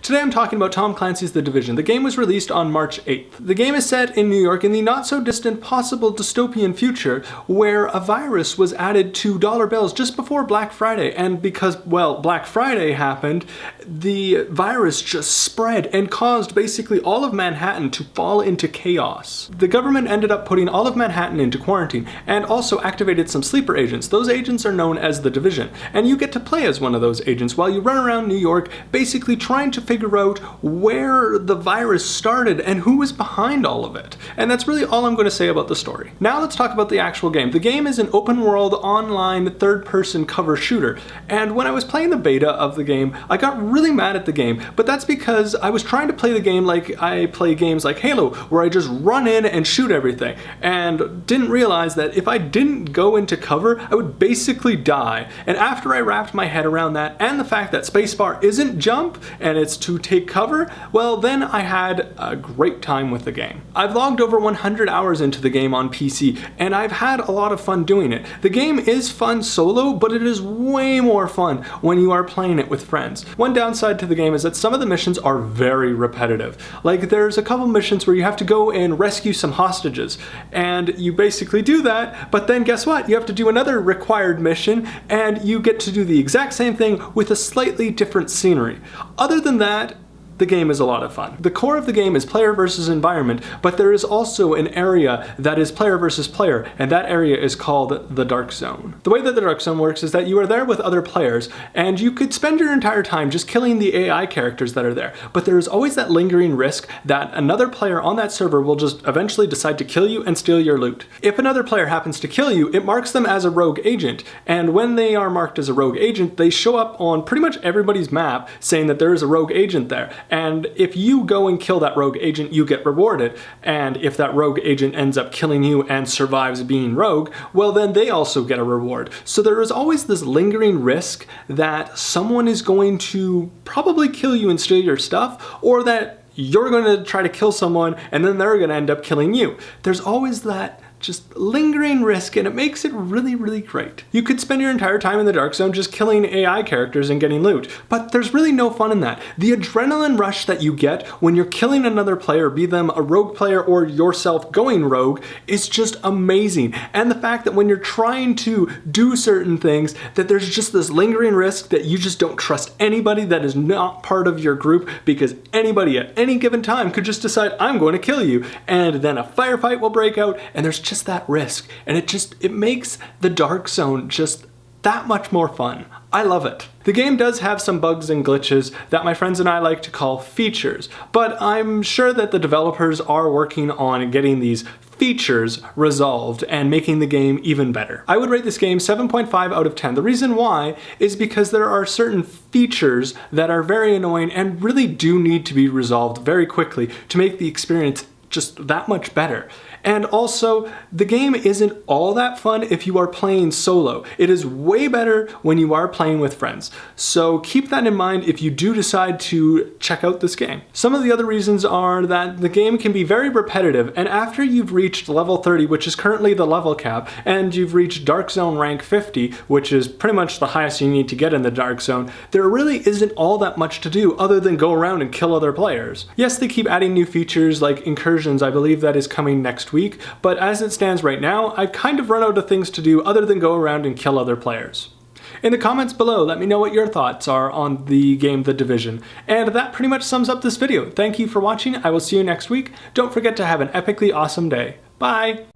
Today I'm talking about Tom Clancy's The Division. The game was released on March 8th. The game is set in New York in the not-so-distant possible dystopian future where a virus was added to dollar bills just before Black Friday, and because, well, Black Friday happened, the virus just spread and caused basically all of Manhattan to fall into chaos. The government ended up putting all of Manhattan into quarantine and also activated some sleeper agents. Those agents are known as The Division, and you get to play as one of those agents while you run around New York basically trying to figure out where the virus started and who was behind all of it. And that's really all I'm going to say about the story. Now let's talk about the actual game. The game is an open world online third-person cover shooter, and when I was playing the beta of the game, I got really mad at the game, but that's because I was trying to play the game like I play games like Halo, where I just run in and shoot everything, and didn't realize that if I didn't go into cover, I would basically die. And after I wrapped my head around that, and the fact that spacebar isn't jump, and it's to take cover, well then I had a great time with the game. I've logged over 100 hours into the game on PC, and I've had a lot of fun doing it. The game is fun solo, but it is way more fun when you are playing it with friends. One downside to the game is that some of the missions are very repetitive. Like there's a couple missions where you have to go and rescue some hostages, and you basically do that, but then guess what? You have to do another required mission, and you get to do the exact same thing with a slightly different scenery. Other than that, the game is a lot of fun. The core of the game is player versus environment, but there is also an area that is player versus player, and that area is called the Dark Zone. The way that the Dark Zone works is that you are there with other players, and you could spend your entire time just killing the AI characters that are there, but there is always that lingering risk that another player on that server will just eventually decide to kill you and steal your loot. If another player happens to kill you, it marks them as a rogue agent, and when they are marked as a rogue agent, they show up on pretty much everybody's map saying that there is a rogue agent there. And if you go and kill that rogue agent, you get rewarded. And if that rogue agent ends up killing you and survives being rogue, well then they also get a reward. So there is always this lingering risk that someone is going to probably kill you and steal your stuff, or that you're going to try to kill someone and then they're going to end up killing you. There's always that just lingering risk, and it makes it really, really great. You could spend your entire time in the Dark Zone just killing AI characters and getting loot, but there's really no fun in that. The adrenaline rush that you get when you're killing another player, be them a rogue player or yourself going rogue, is just amazing. And the fact that when you're trying to do certain things, that there's just this lingering risk that you just don't trust anybody that is not part of your group, because anybody at any given time could just decide, I'm going to kill you, and then a firefight will break out, and there's just that risk, and it makes the Dark Zone just that much more fun. I love it. The game does have some bugs and glitches that my friends and I like to call features, but I'm sure that the developers are working on getting these features resolved and making the game even better. I would rate this game 7.5 out of 10. The reason why is because there are certain features that are very annoying and really do need to be resolved very quickly to make the experience just that much better. And also, the game isn't all that fun if you are playing solo. It is way better when you are playing with friends. So keep that in mind if you do decide to check out this game. Some of the other reasons are that the game can be very repetitive, and after you've reached level 30, which is currently the level cap, and you've reached Dark Zone rank 50, which is pretty much the highest you need to get in the Dark Zone, there really isn't all that much to do other than go around and kill other players. Yes, they keep adding new features like incursions. I believe that is coming next week, but as it stands right now, I've kind of run out of things to do other than go around and kill other players. In the comments below, let me know what your thoughts are on the game The Division. And that pretty much sums up this video. Thank you for watching. I will see you next week. Don't forget to have an epically awesome day. Bye!